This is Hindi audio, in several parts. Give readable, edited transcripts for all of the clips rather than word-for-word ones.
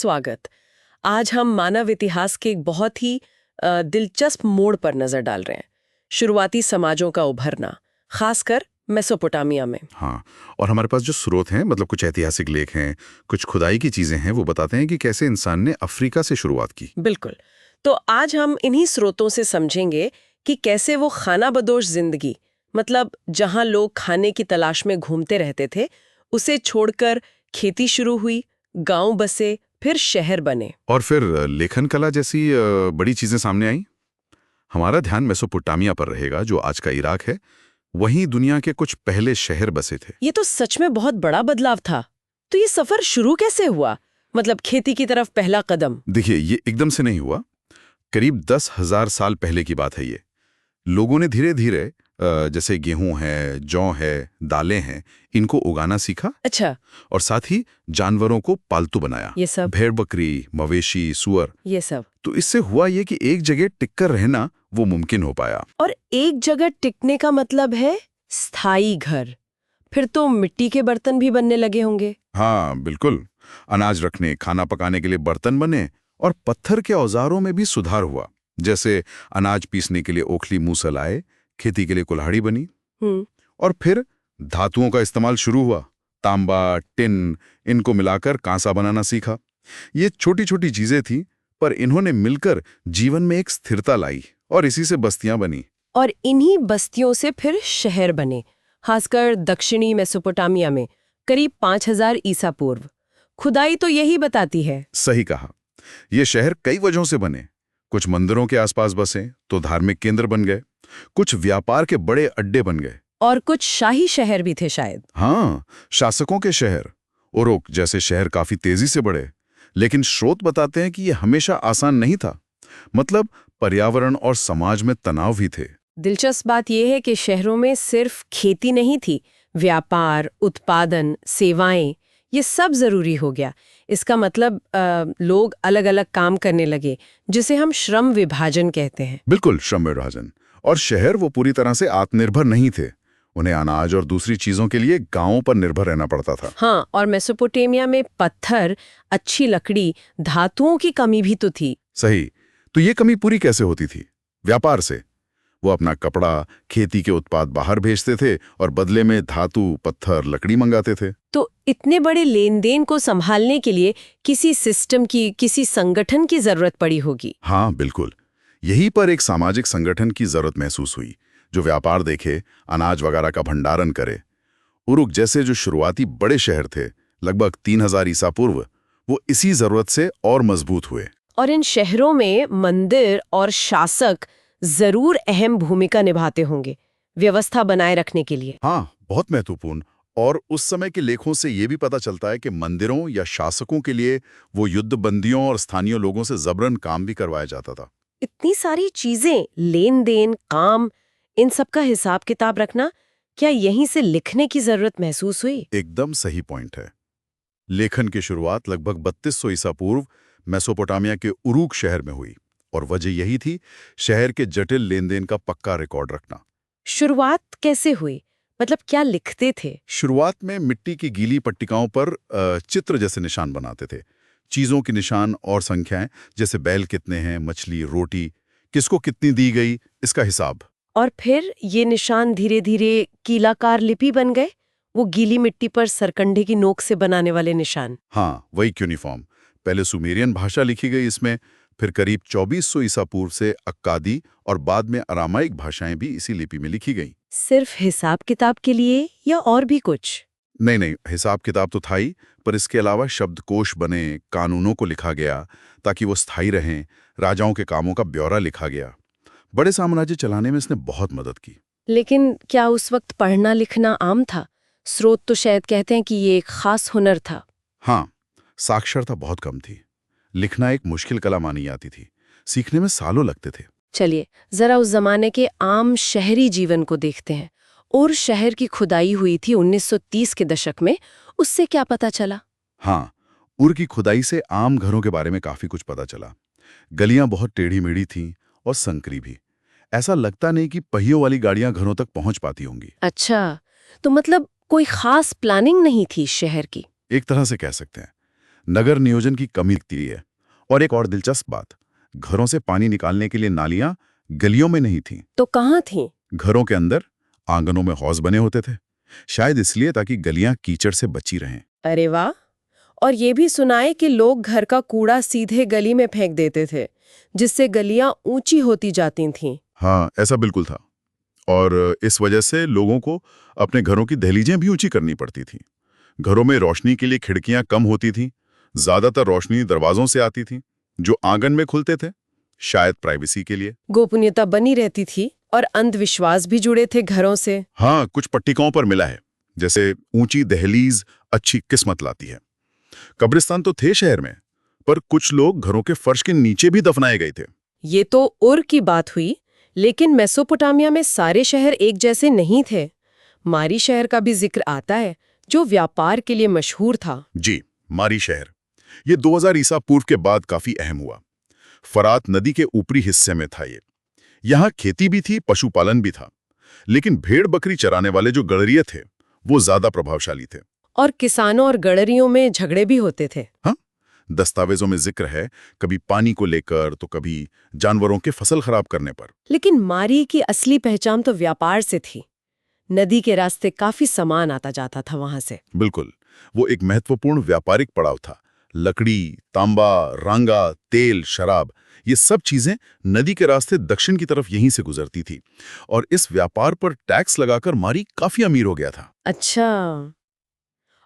स्वागत। आज हम मानव इतिहास के एक बहुत ही दिलचस्प मोड़ पर नजर डाल रहे हैं। शुरुआती समाजों का उभरना, खासकर मेसोपोटामिया में। हाँ, और हमारे पास जो स्रोत हैं, मतलब कुछ ऐतिहासिक लेख हैं, कुछ खुदाई की चीजें हैं, वो बताते हैं कि कैसे इंसान ने अफ्रीका से शुरुआत की। बिल्कुल। तो आज हम इन्हीं स्रोतों से समझेंगे कि कैसे वो खाना बदोश जिंदगी, मतलब जहां लोग खाने की तलाश में घूमते रहते थे, उसे छोड़कर खेती शुरू हुई, गांव बसे, फिर शहर बने। और फिर लेखन कला जैसी बड़ी चीजें सामने आई। हमारा ध्यान मेसोपोटामिया पर रहेगा, जो आज का इराक है। वहीं दुनिया के कुछ पहले शहर बसे थे। ये तो सच में बहुत बड़ा बदलाव था। तो ये सफर शुरू कैसे हुआ? मतलब खेती की तरफ पहला कदम। देखिए, ये एकदम से नहीं हुआ। करीब 10,000 साल पहले की बात है ये। लोगों ने धीरे धीरे जैसे गेहूं है, जौ है, दालें हैं, इनको उगाना सीखा। अच्छा। और साथ ही जानवरों को पालतू बनाया। ये सब? भेड़ बकरी, मवेशी, सुअर। ये सब। तो इससे हुआ ये कि एक जगह टिककर रहना वो मुमकिन हो पाया। और एक जगह टिकने का मतलब है स्थायी घर। फिर तो मिट्टी के बर्तन भी बनने लगे होंगे। हाँ, बिल्कुल। अनाज रखने, खाना पकाने के लिए बर्तन बने और पत्थर के औजारों में भी सुधार हुआ। जैसे अनाज पीसने के लिए ओखली, मूसल आए, खेती के लिए कुल्हाड़ी बनी। और फिर धातुओं का इस्तेमाल शुरू हुआ। तांबा, टिन, इनको मिलाकर कांसा बनाना सीखा। ये छोटी छोटी चीजें थी, पर इन्होंने मिलकर जीवन में एक स्थिरता लाई और इसी से बस्तियां बनी। और इन्हीं बस्तियों से फिर शहर बने, खासकर दक्षिणी मेसोपोटामिया में करीब 5000 ईसा पूर्व। खुदाई तो यही बताती है। सही कहा। ये शहर कई वजहों से बने। कुछ मंदिरों के आसपास बसे तो धार्मिक केंद्र बन गए, कुछ व्यापार के बड़े अड्डे बन गए, और कुछ शाही शहर भी थे शायद। हाँ, शासकों के शहर। उरुक जैसे शहर काफी तेजी से बढ़े। लेकिन स्रोत बताते हैं कि ये हमेशा आसान नहीं था। मतलब पर्यावरण और समाज में तनाव भी थे। दिलचस्प बात यह है कि शहरों में सिर्फ खेती नहीं थी, व्यापार, उत्पादन, सेवाएं, ये सब जरूरी हो गया। इसका मतलब लोग अलग अलग काम करने लगे, जिसे हम श्रम विभाजन कहते हैं। बिल्कुल, श्रम विभाजन। और शहर वो पूरी तरह से आत्मनिर्भर नहीं थे। उन्हें अनाज और दूसरी चीजों के लिए गांवों पर निर्भर रहना पड़ता था। हाँ, और मेसोपोटामिया में पत्थर, अच्छी लकड़ी, धातुओं की कमी भी तो थी। सही। तो ये कमी पूरी कैसे होती थी? व्यापार से। वो अपना कपड़ा, खेती के उत्पाद बाहर भेजते थे और बदले में धातु, पत्थर, लकड़ी मंगाते थे। तो इतने बड़े लेन देन को संभालने के लिए किसी सिस्टम की, किसी संगठन की जरूरत पड़ी होगी। हाँ, बिल्कुल। यहीं पर एक सामाजिक संगठन की जरूरत महसूस हुई, जो व्यापार देखे, अनाज वगैरह का भंडारण करे। उरुक जैसे जो शुरुआती बड़े शहर थे, लगभग 3000 ईसा पूर्व, वो इसी जरूरत से और मजबूत हुए। और इन शहरों में मंदिर और शासक जरूर अहम भूमिका निभाते होंगे व्यवस्था बनाए रखने के लिए। हाँ, बहुत महत्वपूर्ण। और उस समय के लेखों से ये भी पता चलता है कि मंदिरों या शासकों के लिए वो युद्ध बंदियों और स्थानीय लोगों से जबरन काम भी करवाया जाता था। इतनी सारी चीजें, लेन देन, काम, इन सब का हिसाब किताब रखना, क्या यहीं से लिखने की जरूरत महसूस हुई? एकदम सही पॉइंट है। लेखन की शुरुआत लगभग 3200 ईसा पूर्व मेसोपोटामिया के उरूक शहर में हुई, और वजह यही थी शहर के जटिल लेन देन का पक्का रिकॉर्ड रखना। शुरुआत कैसे हुई? मतलब क्या लिखते थे? शुरुआत में मिट्टी की गीली पट्टिकाओं पर चित्र जैसे निशान बनाते थे। चीजों के निशान और संख्याएं, जैसे बैल कितने हैं, मछली, रोटी, किसको कितनी दी गई, इसका हिसाब। और फिर ये निशान धीरे धीरे कीलाकार लिपि बन गए, वो गीली मिट्टी पर सरकंडे की नोक से बनाने वाले निशान। हाँ, वही क्यूनिफॉर्म। पहले सुमेरियन भाषा लिखी गई इसमें, फिर करीब 2400 ईसा पूर्व से अक्कादी और बाद में अरामाइक भाषाएं भी इसी लिपि में लिखी गई। सिर्फ हिसाब किताब के लिए या और भी कुछ? नहीं नहीं, हिसाब किताब तो था ही, पर इसके अलावा शब्दकोश बने, कानूनों को लिखा गया ताकि वो स्थायी रहें, राजाओं के कामों का ब्यौरा लिखा गया। बड़े साम्राज्य चलाने में इसने बहुत मदद की। लेकिन क्या उस वक्त पढ़ना लिखना आम था? स्रोत तो शायद कहते हैं कि ये एक खास हुनर था। हाँ, साक्षरता बहुत कम थी। लिखना एक मुश्किल कला मानी जाती थी। सीखने में सालों लगते थे। चलिए जरा उस जमाने के आम शहरी जीवन को देखते हैं। और शहर की खुदाई हुई थी 1930 के दशक में, उससे क्या पता चला? हाँ, उर की खुदाई से आम घरों के बारे में काफी कुछ पता चला। गलियां बहुत टेढ़ी मेढ़ी थीं और संकरी भी। ऐसा लगता नहीं कि पहियों वाली गाड़ियां घरों तक पहुंच पाती होंगी। अच्छा, तो मतलब कोई खास प्लानिंग नहीं थी शहर की? एक तरह से कह सकते हैं। नगर नियोजन की कमी दिखती है। और एक और दिलचस्प बात, घरों से पानी निकालने के लिए नालियां गलियों में नहीं थीं। तो कहाँ थी? घरों के अंदर आंगनों में हौज बने होते थे, शायद इसलिए ताकि गलियां कीचड़ से बची रहें। अरे वाह। और ये भी सुनाए कि लोग घर का कूड़ा सीधे गली में फेंक देते थे, जिससे गलियां ऊंची होती जाती थीं। हाँ, ऐसा बिल्कुल था। और इस वजह से लोगों को अपने घरों की दहलीजें भी ऊंची करनी पड़ती थीं। घरों में रोशनी के लिए खिड़कियां कम होती थीं, ज्यादातर रोशनी दरवाजों से आती थी, जो आंगन में खुलते थे, शायद प्राइवेसी के लिए। गोपनीयता बनी रहती थी और अंधविश्वास भी जुड़े थे घरों से। हाँ, कुछ पट्टिकाओं पर मिला है, जैसे ऊंची दहलीज अच्छी किस्मत लाती है। कब्रिस्तान तो थे शहर में, पर कुछ लोग घरों के फर्श के नीचे भी दफनाए गए थे। ये तो उर की बात हुई, लेकिन मेसोपोटामिया में सारे शहर एक जैसे नहीं थे। मारी शहर का भी जिक्र आता है, जो व्यापार के लिए मशहूर था। जी, मारी शहर। ये 2000 ईसा पूर्व के बाद काफी अहम हुआ। फरात नदी के ऊपरी हिस्से में था ये। यहाँ खेती भी थी, पशुपालन भी था। लेकिन भेड़ बकरी चराने वाले जो गड़रिये थे, वो ज्यादा प्रभावशाली थे। और किसानों और गड़रियों में झगड़े भी होते थे। हाँ, दस्तावेजों में जिक्र है, कभी पानी को लेकर तो कभी जानवरों के फसल खराब करने पर। लेकिन मारी की असली पहचान तो व्यापार से थी। नदी के रास्ते काफी सामान आता जाता था वहां से। बिल्कुल, वो एक महत्वपूर्ण व्यापारिक पड़ाव था। लकड़ी, तांबा, रांगा, तेल, शराब, ये सब चीजें नदी के रास्ते दक्षिण की तरफ यहीं से गुजरती थी। और इस व्यापार पर टैक्स लगाकर मारी काफी अमीर हो गया था। अच्छा।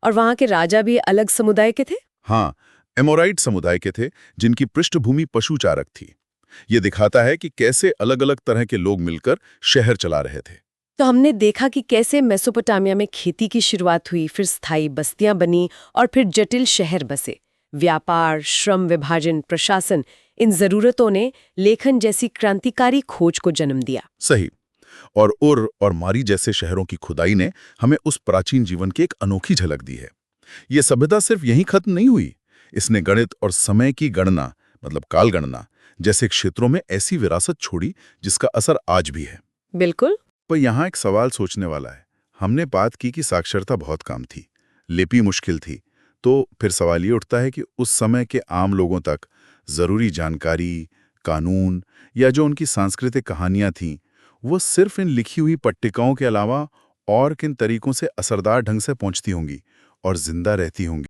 और वहां के राजा भी अलग समुदाय के थे? हाँ, एमोराइट समुदाय के थे, जिनकी पृष्ठभूमि पशुचारक थी। ये दिखाता है कि कैसे अलग-अलग तरह के लोग मिलकर शहर चला रहे थे। तो हमने देखा कि कैसे मेसोपोटामिया में खेती की शुरुआत हुई, फिर स्थायी बस्तियां बनी और फिर जटिल शहर बसे। व्यापार, श्रम विभाजन, प्रशासन, इन जरूरतों ने लेखन जैसी क्रांतिकारी खोज को जन्म दिया। सही। और उर और मारी जैसे शहरों की खुदाई ने हमें उस प्राचीन जीवन की एक अनोखी झलक दी है। ये सभ्यता सिर्फ यहीं खत्म नहीं हुई, इसने गणित और समय की गणना, मतलब काल गणना जैसे क्षेत्रों में ऐसी विरासत छोड़ी जिसका असर आज भी है। बिल्कुल। पर यहाँ एक सवाल सोचने वाला है। हमने बात की कि साक्षरता बहुत कम थी, लिपि मुश्किल थी, तो फिर सवाल ये उठता है कि उस समय के आम लोगों तक जरूरी जानकारी, कानून या जो उनकी सांस्कृतिक कहानियां थीं, वो सिर्फ इन लिखी हुई पट्टिकाओं के अलावा और किन तरीकों से असरदार ढंग से पहुंचती होंगी और जिंदा रहती होंगी।